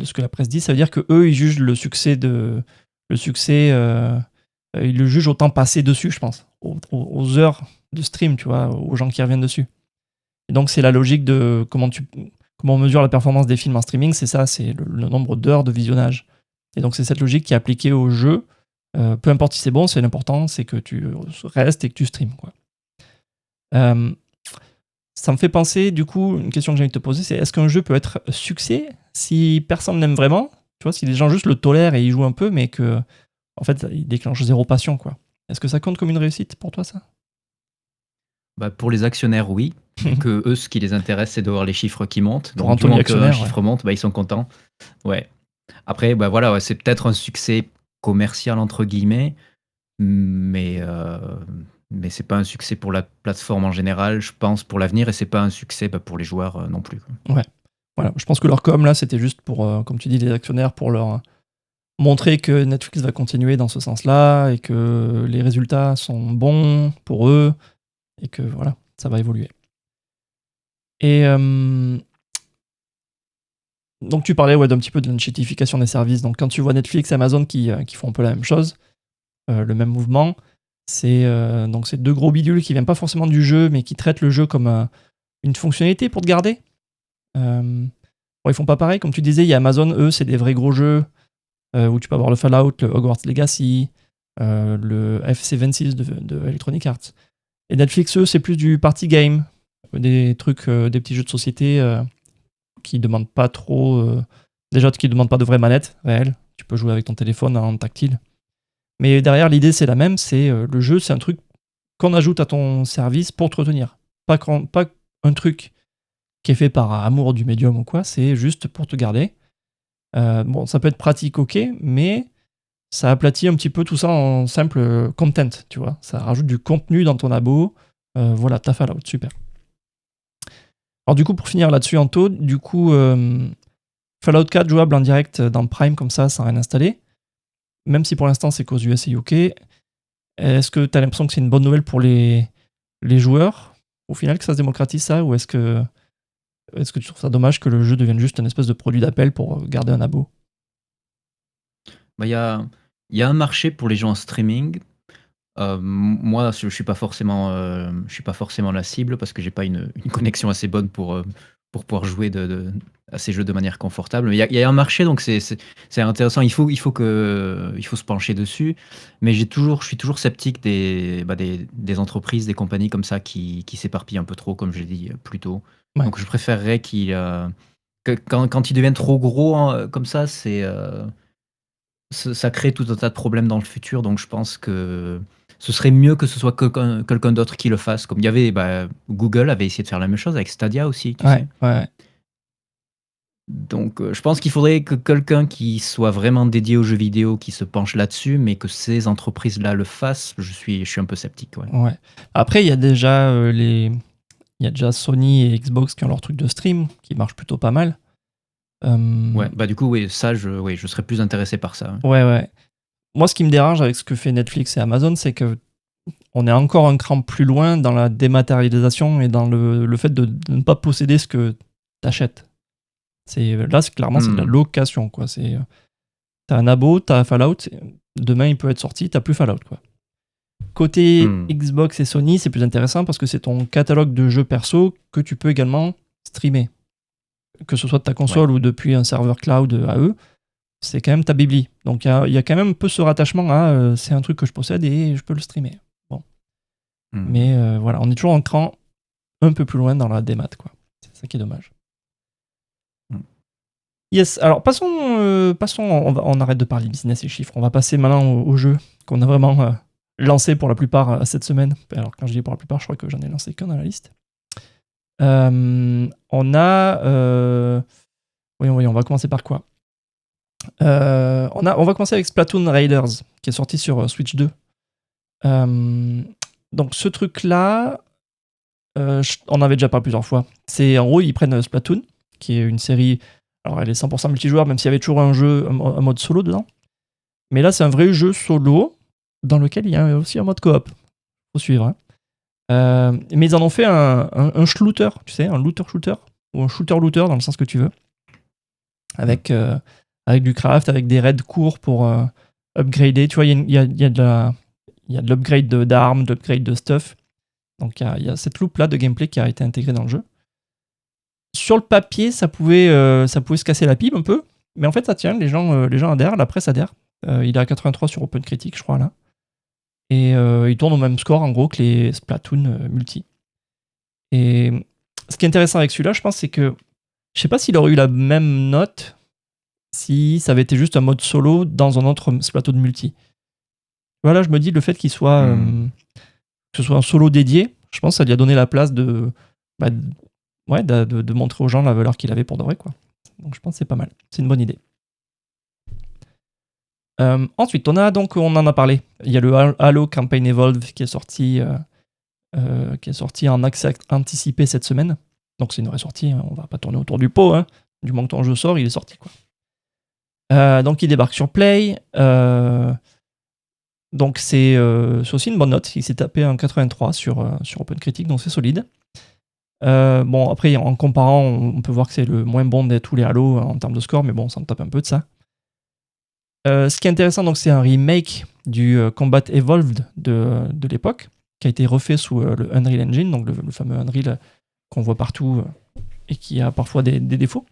ce que la presse dit, ça veut dire que eux, ils jugent le succès, ils le jugent au temps passé dessus, je pense, aux heures de stream, tu vois, aux gens qui reviennent dessus. Et donc, c'est la logique de comment on mesure la performance des films en streaming, c'est ça, c'est le nombre d'heures de visionnage. Et donc, c'est cette logique qui est appliquée au jeu. Peu importe si c'est bon, c'est l'important, c'est que tu restes et que tu streames, quoi. Ça me fait penser, du coup, une question que j'ai envie de te poser, c'est est-ce qu'un jeu peut être succès si personne l'aime vraiment? Tu vois, si les gens juste le tolèrent et y jouent un peu, mais que, en fait, il déclenche zéro passion, quoi. Est-ce que ça compte comme une réussite pour toi, ça? Pour les actionnaires, oui. Que eux, ce qui les intéresse, c'est de voir les chiffres qui montent. Donc, du moment qu'un chiffre monte, ils sont contents. Ouais. Après, voilà, c'est peut-être un succès commercial, entre guillemets, mais, mais c'est pas un succès pour la plateforme en général, je pense, pour l'avenir, et c'est pas un succès pour les joueurs non plus, quoi. Ouais. Voilà. Je pense que leur com, là, c'était juste pour, comme tu dis, les actionnaires, pour leur montrer que Netflix va continuer dans ce sens-là et que les résultats sont bons pour eux et que voilà, ça va évoluer. Et donc tu parlais d'un petit peu de l'enchetification des services. Donc quand tu vois Netflix et Amazon qui font un peu la même chose, le même mouvement, c'est donc ces deux gros bidules qui viennent pas forcément du jeu, mais qui traitent le jeu comme une fonctionnalité pour te garder. Bon, ils font pas pareil, comme tu disais, il y a Amazon, eux, c'est des vrais gros jeux où tu peux avoir le Fallout, le Hogwarts Legacy, le FC26 de Electronic Arts. Et Netflix, eux, c'est plus du party game, des trucs, des petits jeux de société qui demandent pas trop. Déjà, qui demandent pas de vraies manettes réelles. Tu peux jouer avec ton téléphone en tactile. Mais derrière, l'idée, c'est la même. C'est le jeu, c'est un truc qu'on ajoute à ton service pour te retenir. Pas un truc qui est fait par amour du médium ou quoi. C'est juste pour te garder. Bon, ça peut être pratique, ok, mais ça aplatit un petit peu tout ça en simple content, tu vois. Ça rajoute du contenu dans ton abo. Voilà, t'as Fallout, super. Alors du coup, pour finir là-dessus, Anto, du coup, Fallout 4 jouable en direct dans Prime comme ça, sans rien installer. Même si pour l'instant c'est qu'aux US et UK. Est-ce que tu as l'impression que c'est une bonne nouvelle pour les joueurs, au final, que ça se démocratise ça, ou est-ce que tu trouves ça dommage que le jeu devienne juste une espèce de produit d'appel pour garder un abo? Il y a un marché pour les gens en streaming. Moi, je suis pas forcément, je suis pas forcément la cible parce que j'ai pas une connexion assez bonne pour pouvoir jouer à ces jeux de manière confortable. Mais il y a un marché, donc c'est intéressant. Il faut se pencher dessus. Mais je suis toujours sceptique des entreprises, des compagnies comme ça qui s'éparpillent un peu trop, comme je l'ai dit plus tôt. Ouais. Donc je préférerais que quand ils deviennent trop gros comme ça, ça crée tout un tas de problèmes dans le futur. Donc je pense que ce serait mieux que ce soit quelqu'un d'autre qui le fasse. Comme il y avait, Google avait essayé de faire la même chose avec Stadia aussi, tu sais. Ouais. Donc je pense qu'il faudrait que quelqu'un qui soit vraiment dédié aux jeux vidéo, qui se penche là-dessus, mais que ces entreprises-là le fassent, je suis un peu sceptique. Ouais. Ouais. Après, il y a déjà il y a déjà Sony et Xbox qui ont leur truc de stream qui marche plutôt pas mal. Ouais, du coup, oui, ça, je serais plus intéressé par ça. Ouais. Moi, ce qui me dérange avec ce que fait Netflix et Amazon, c'est que on est encore un cran plus loin dans la dématérialisation et dans le fait de ne pas posséder ce que tu achètes. Là, clairement, c'est de la location, quoi. T'as un abo, t'as Fallout, demain il peut être sorti, t'as plus Fallout, quoi. Côté Xbox et Sony, c'est plus intéressant parce que c'est ton catalogue de jeux perso que tu peux également streamer. Que ce soit de ta console ou depuis un serveur cloud à eux, c'est quand même ta bibli. Donc il y a quand même un peu ce rattachement à c'est un truc que je possède et je peux le streamer. Bon. Mais voilà, on est toujours en cran un peu plus loin dans la démat, quoi. C'est ça qui est dommage. Yes, alors passons, on arrête de parler business et chiffres. On va passer maintenant au jeu qu'on a vraiment lancé pour la plupart cette semaine. Alors quand je dis pour la plupart, je crois que j'en ai lancé qu'un dans la liste. On a... Voyons, on va commencer par quoi? On va commencer avec Splatoon Raiders, qui est sorti sur Switch 2. Donc ce truc-là, on en avait déjà parlé plusieurs fois. C'est en gros, ils prennent Splatoon, qui est une série... Alors elle est 100% multijoueur, même s'il y avait toujours un mode solo dedans. Mais là, c'est un vrai jeu solo, dans lequel il y a aussi un mode coop. Faut suivre, hein. Mais ils en ont fait un shooter, tu sais, un looter-shooter, ou un shooter-looter, dans le sens que tu veux. Avec du craft, avec des raids courts pour upgrader. Tu vois, il y a de l'upgrade d'armes, de l'upgrade de stuff. Donc il y a cette loupe-là de gameplay qui a été intégrée dans le jeu. Sur le papier, ça pouvait se casser la pipe un peu, mais en fait ça tient, les gens adhèrent, la presse adhère. Il est à 83 sur OpenCritic, je crois, là. Et il tourne au même score, en gros, que les Splatoon multi. Et ce qui est intéressant avec celui-là, je pense, c'est que je sais pas s'il aurait eu la même note si ça avait été juste un mode solo dans un autre Splatoon multi. Voilà, je me dis, le fait qu'il soit que ce soit un solo dédié, je pense que ça lui a donné la place de montrer aux gens la valeur qu'il avait pour de vrai, quoi. Donc je pense que c'est pas mal. C'est une bonne idée. Ensuite, on en a parlé. Il y a le Halo Campaign Evolve qui est sorti en accès anticipé cette semaine. Donc c'est une vraie sortie, hein. On va pas tourner autour du pot, hein. Du moment que ton jeu sort, il est sorti, quoi. Donc il débarque sur Play. Donc c'est aussi une bonne note. Il s'est tapé un 83 sur OpenCritic, donc c'est solide. Bon, après, en comparant, on peut voir que c'est le moins bon de tous les Halo en termes de score, mais bon, ça me tape un peu de ça. Ce qui est intéressant, donc, c'est un remake du Combat Evolved de l'époque, qui a été refait sous le Unreal Engine, donc le fameux Unreal qu'on voit partout et qui a parfois des défauts.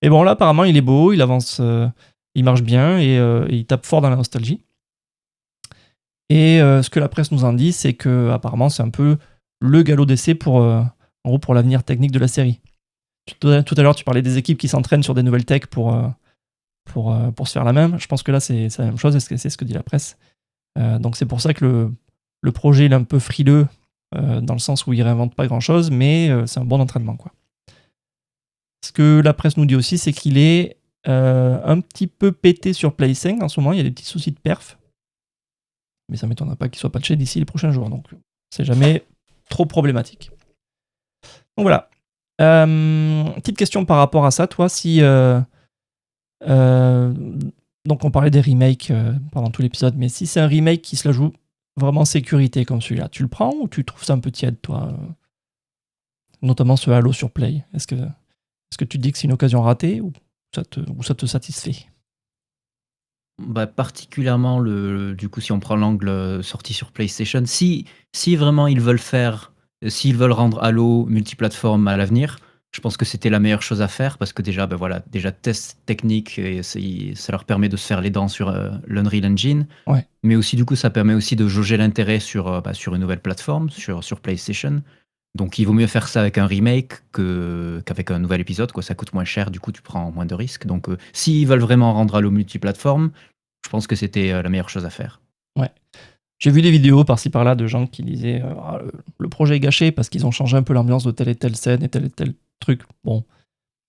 Et bon, là, apparemment, il est beau, il avance, il marche bien et il tape fort dans la nostalgie. Et ce que la presse nous en dit, c'est que apparemment, c'est un peu le galop d'essai pour l'avenir technique de la série. Tout à l'heure, tu parlais des équipes qui s'entraînent sur des nouvelles techs pour se faire la même. Je pense que là, c'est la même chose, et c'est ce que dit la presse. Donc c'est pour ça que le projet il est un peu frileux, dans le sens où il réinvente pas grand-chose, mais c'est un bon entraînement, quoi. Ce que la presse nous dit aussi, c'est qu'il est un petit peu pété sur Play 5 en ce moment. Il y a des petits soucis de perf. Mais ça ne m'étonnerait pas qu'il soit patché d'ici les prochains jours. Donc c'est jamais trop problématique. Donc voilà. Petite question par rapport à ça, toi, si... donc on parlait des remakes pendant tout l'épisode, mais si c'est un remake qui se la joue vraiment sécurité comme celui-là, tu le prends ou tu trouves ça un peu tiède, toi, notamment ce Halo sur Play? Est-ce que tu te dis que c'est une occasion ratée ou ça te satisfait? Bah, particulièrement, du coup, si on prend l'angle sorti sur PlayStation, si vraiment ils veulent s'ils veulent rendre Halo multiplateforme à l'avenir, je pense que c'était la meilleure chose à faire parce que déjà, test technique et ça leur permet de se faire les dents sur l'Unreal Engine. Ouais. Mais aussi, du coup, ça permet aussi de jauger l'intérêt sur une nouvelle plateforme, sur PlayStation. Donc, il vaut mieux faire ça avec un remake qu'avec un nouvel épisode, quoi. Ça coûte moins cher, du coup, tu prends moins de risques. Donc, s'ils veulent vraiment rendre Halo multiplateforme, je pense que c'était la meilleure chose à faire. Ouais. J'ai vu des vidéos par-ci par-là de gens qui disaient le projet est gâché parce qu'ils ont changé un peu l'ambiance de telle et telle scène et tel truc. Bon,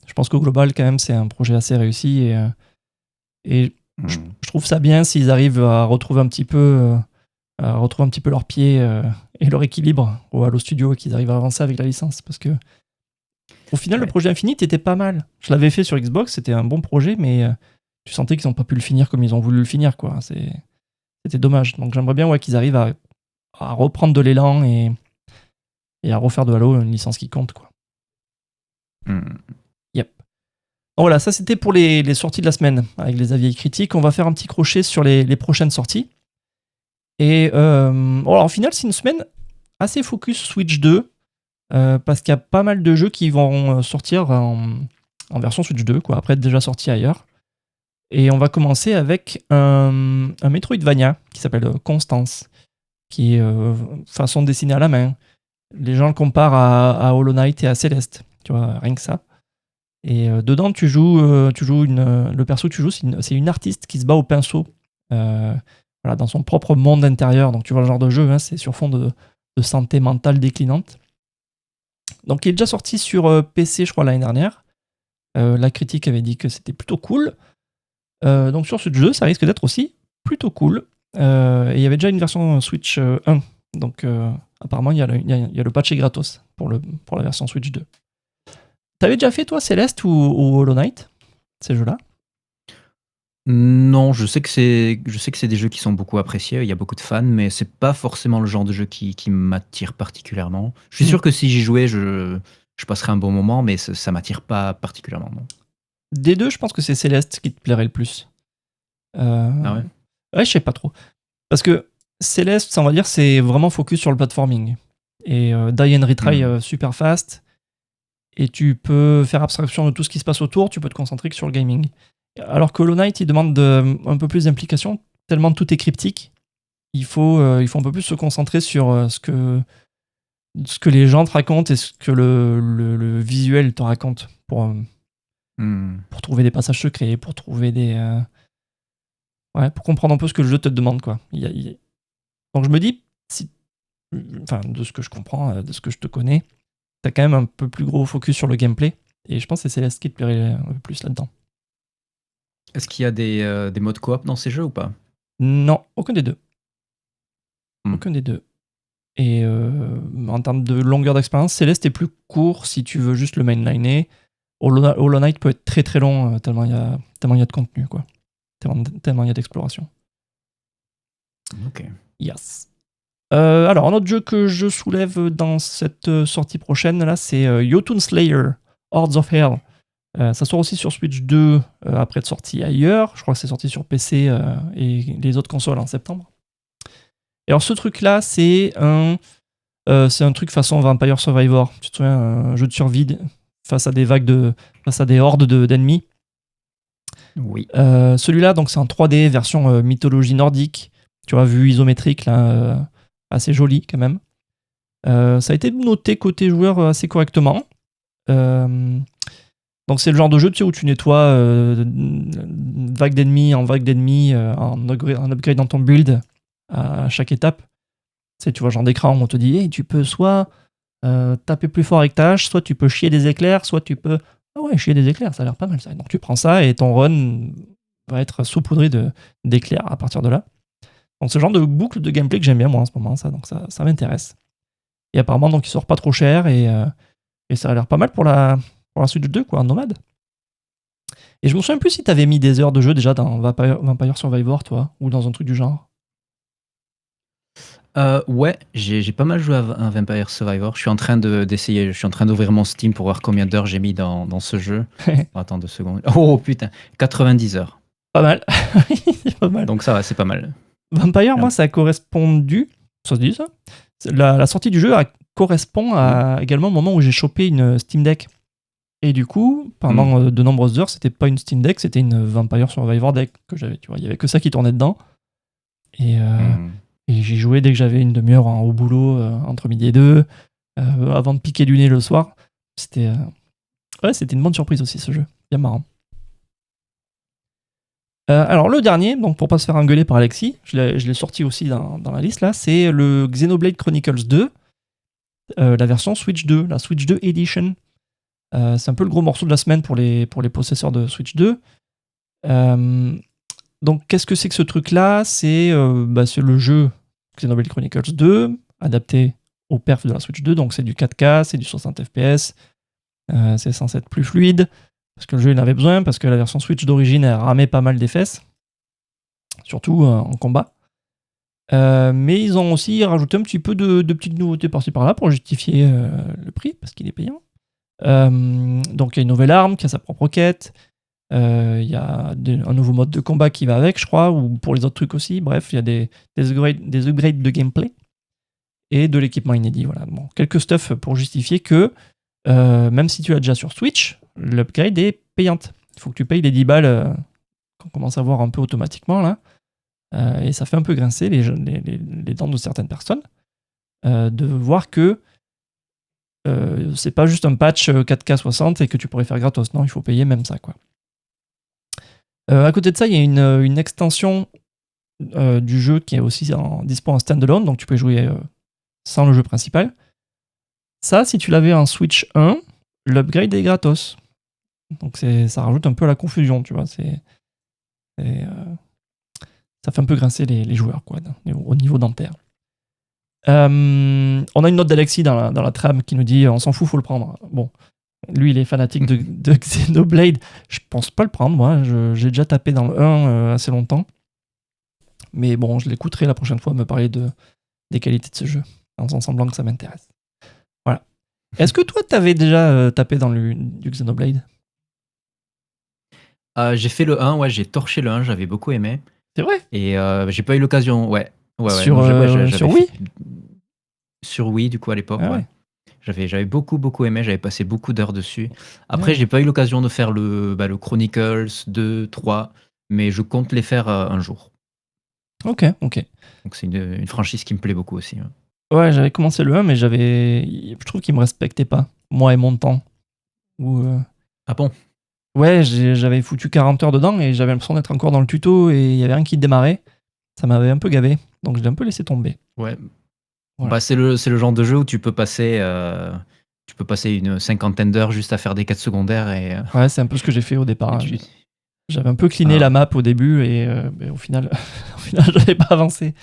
je pense qu'au global, quand même, c'est un projet assez réussi et je trouve ça bien s'ils arrivent à retrouver un petit peu leurs pieds et leur équilibre au Halo Studio et qu'ils arrivent à avancer avec la licence parce que au final, le projet Infinite était pas mal. Je l'avais fait sur Xbox, c'était un bon projet, mais tu sentais qu'ils n'ont pas pu le finir comme ils ont voulu le finir, quoi. C'était dommage. Donc j'aimerais bien qu'ils arrivent à reprendre de l'élan et à refaire de Halo une licence qui compte, quoi. Yep. Donc voilà, ça c'était pour les sorties de la semaine avec les avis et critiques. On va faire un petit crochet sur les prochaines sorties. Et alors, au final, c'est une semaine assez focus Switch 2 parce qu'il y a pas mal de jeux qui vont sortir en version Switch 2, quoi, après être déjà sortis ailleurs. Et on va commencer avec un Metroidvania qui s'appelle Constance, qui est façon dessinée à la main. Les gens le comparent à Hollow Knight et à Celeste, tu vois, rien que ça. Et dedans, tu joues le perso que tu joues, c'est une artiste qui se bat au pinceau, voilà, dans son propre monde intérieur. Donc tu vois le genre de jeu, hein, c'est sur fond de santé mentale déclinante. Donc il est déjà sorti sur PC, je crois, l'année dernière. La critique avait dit que c'était plutôt cool. Donc sur ce jeu, ça risque d'être aussi plutôt cool. Et il y avait déjà une version Switch 1. Donc apparemment, il y a le patch est gratos pour la version Switch 2. T'avais déjà fait, toi, Celeste ou Hollow Knight, ces jeux-là? Non, je sais que c'est des jeux qui sont beaucoup appréciés, il y a beaucoup de fans, mais c'est pas forcément le genre de jeu qui m'attire particulièrement. Je suis sûr que si j'y jouais, je passerais un bon moment, mais ça m'attire pas particulièrement, non. Des deux, je pense que c'est Celeste qui te plairait le plus. Ah ouais? Ouais, je sais pas trop. Parce que Celeste, on va dire, c'est vraiment focus sur le platforming. Et die and retry super fast. Et tu peux faire abstraction de tout ce qui se passe autour, tu peux te concentrer que sur le gaming. Alors que Hollow Knight, il demande un peu plus d'implication, tellement tout est cryptique. Il faut un peu plus se concentrer sur ce que les gens te racontent et ce que le visuel te raconte pour trouver des passages secrets, pour trouver pour comprendre un peu ce que le jeu te demande, quoi. Donc je me dis, de ce que je comprends, de ce que je te connais, t'as quand même un peu plus gros focus sur le gameplay, et je pense que c'est Céleste qui te plairait un peu plus là-dedans. Est-ce qu'il y a des modes coop dans ces jeux ou pas? Non, aucun des deux. Hmm. Aucun des deux. Et en termes de longueur d'expérience, Céleste est plus court si tu veux juste le mainliner. Hollow Knight peut être très très long tellement il y a de contenu, quoi. Tellement il y a d'exploration. Ok. Yes. Alors, un autre jeu que je soulève dans cette sortie prochaine, là, c'est Jotun Slayer, Hordes of Hell. Ça sort aussi sur Switch 2 après être sorti ailleurs. Je crois que c'est sorti sur PC et les autres consoles en septembre. Et alors, ce truc-là, c'est un truc façon Vampire Survivor. Tu te souviens, un jeu de survie face à des face à des hordes d'ennemis. Oui. Celui-là, donc, c'est en 3D, version mythologie nordique. Tu vois, vue isométrique, là, assez joli quand même. Ça a été noté côté joueur assez correctement. Donc c'est le genre de jeu, tu sais, où tu nettoies vague d'ennemis en vague d'ennemis en upgradant ton build à chaque étape. Tu vois, genre d'écran où on te dit hey, tu peux soit taper plus fort avec ta hache, soit tu peux chier des éclairs, soit tu peux... Ah ouais, chier des éclairs, ça a l'air pas mal ça. Donc tu prends ça et ton run va être saupoudré d'éclairs à partir de là. Donc ce genre de boucle de gameplay que j'aime bien moi en ce moment, ça, donc ça m'intéresse. Et apparemment, donc il sort pas trop cher et ça a l'air pas mal pour la Switch 2, quoi, en nomade. Et je me souviens plus si t'avais mis des heures de jeu déjà dans Vampire Survivor, toi, ou dans un truc du genre. Ouais, j'ai pas mal joué à Vampire Survivor. Je suis en train d'essayer, je suis en train d'ouvrir mon Steam pour voir combien d'heures j'ai mis dans ce jeu. Attends 2 secondes. Oh putain, 90 heures. Pas mal. C'est pas mal. Donc ça va, c'est pas mal. Vampire, moi, ça a correspondu. Ça se dit ça la sortie du jeu correspond également au moment où j'ai chopé une Steam Deck. Et du coup, pendant de nombreuses heures, c'était pas une Steam Deck, c'était une Vampire Survivor Deck que j'avais. Tu vois, il y avait que ça qui tournait dedans. Et j'y jouais dès que j'avais une demi-heure au boulot, entre midi et deux, avant de piquer du nez le soir. C'était une bonne surprise aussi, ce jeu. Bien marrant. Alors, le dernier, donc pour pas se faire engueuler par Alexis, je l'ai sorti aussi dans la liste, là, c'est le Xenoblade Chronicles 2, la version Switch 2, la Switch 2 Edition. C'est un peu le gros morceau de la semaine pour les possesseurs de Switch 2. Donc, qu'est-ce que c'est que ce truc-là ? C'est le jeu Xenoblade Chronicles 2, adapté au perf de la Switch 2, donc c'est du 4K, c'est du 60 FPS, c'est censé être plus fluide, parce que le jeu il en avait besoin, parce que la version Switch d'origine elle ramait pas mal des fesses, surtout en combat. Mais ils ont aussi rajouté un petit peu de petites nouveautés par-ci par-là pour justifier le prix, parce qu'il est payant. Donc il y a une nouvelle arme qui a sa propre quête. Il y a un nouveau mode de combat qui va avec, je crois, ou pour les autres trucs aussi. Bref, il y a des upgrades de gameplay et de l'équipement inédit. Voilà. Bon, quelques stuff pour justifier que même si tu l'as déjà sur Switch, l'upgrade est payante. Il faut que tu payes les 10 balles qu'on commence à voir un peu automatiquement là. Et ça fait un peu grincer les dents de certaines personnes de voir que c'est pas juste un patch 4K 60 et que tu pourrais faire gratos. Non, il faut payer même ça, quoi. À côté de ça, il y a une extension du jeu qui est aussi dispo en standalone, donc tu peux jouer sans le jeu principal. Ça, si tu l'avais en Switch 1, l'upgrade est gratos. Donc ça rajoute un peu la confusion, tu vois. Ça fait un peu grincer les joueurs, quoi, au niveau dentaire. On a une note d'Alexis dans la trame qui nous dit on s'en fout, faut le prendre. Bon, lui il est fanatique de Xenoblade. Je pense pas le prendre, moi. J'ai déjà tapé dans le 1 assez longtemps. Mais bon, je l'écouterai la prochaine fois me parler des qualités de ce jeu, en faisant semblant que ça m'intéresse. Voilà. Est-ce que toi, t'avais déjà tapé dans du Xenoblade ? J'ai fait le 1, ouais, j'ai torché le 1, j'avais beaucoup aimé. C'est vrai ? Et j'ai pas eu l'occasion, ouais. Sur Wii ? Sur Wii, du coup, à l'époque, Ah ouais. J'avais beaucoup aimé, j'avais passé beaucoup d'heures dessus. Après, Ouais. j'ai pas eu l'occasion de faire le Chronicles 2, 3, mais je compte les faire un jour. Ok. Donc c'est une franchise qui me plaît beaucoup aussi. Ouais, j'avais commencé le 1, mais je trouve qu'il me respectait pas, moi et mon temps. Ah bon ? Ouais, j'avais foutu 40 heures dedans et j'avais l'impression d'être encore dans le tuto et il y avait rien qui démarrait. Ça m'avait un peu gavé, donc je l'ai un peu laissé tomber. Ouais. Voilà. Bah, c'est le genre de jeu où tu peux passer une cinquantaine d'heures juste à faire des quêtes secondaires et Ouais, c'est un peu ce que j'ai fait au départ. tu J'avais un peu cleané la map au début et au final, je n'avais pas avancé.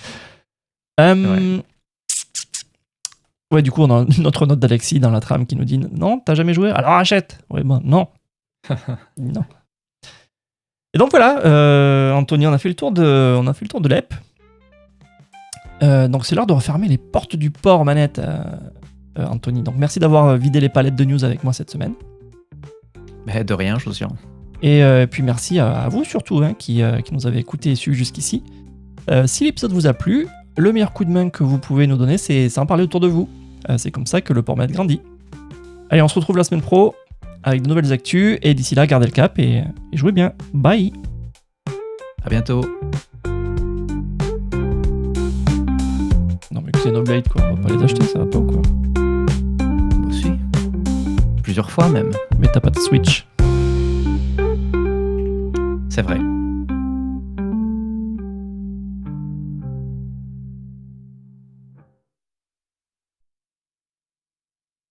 Ouais, du coup, on a notre note d'Alexis dans la trame qui nous dit non, t'as jamais joué, alors achète. Ouais, bon, non. Non. Et donc voilà, Anthony, on a fait le tour de l'EP. Donc c'est l'heure de refermer les portes du port, manette, Anthony. Donc merci d'avoir vidé les palettes de news avec moi cette semaine. De rien, je vous assure. Et puis merci à vous surtout qui nous avez écouté et suivi jusqu'ici. Si l'épisode vous a plu, le meilleur coup de main que vous pouvez nous donner, c'est en parler autour de vous. C'est comme ça que le port-manette grandit. Allez, on se retrouve la semaine pro avec de nouvelles actus. Et d'ici là, gardez le cap et jouez bien. Bye. À bientôt. Non mais Xenoblade quoi, on va pas les acheter, ça va pas ou quoi? Si. Plusieurs fois même. Mais t'as pas de Switch. C'est vrai.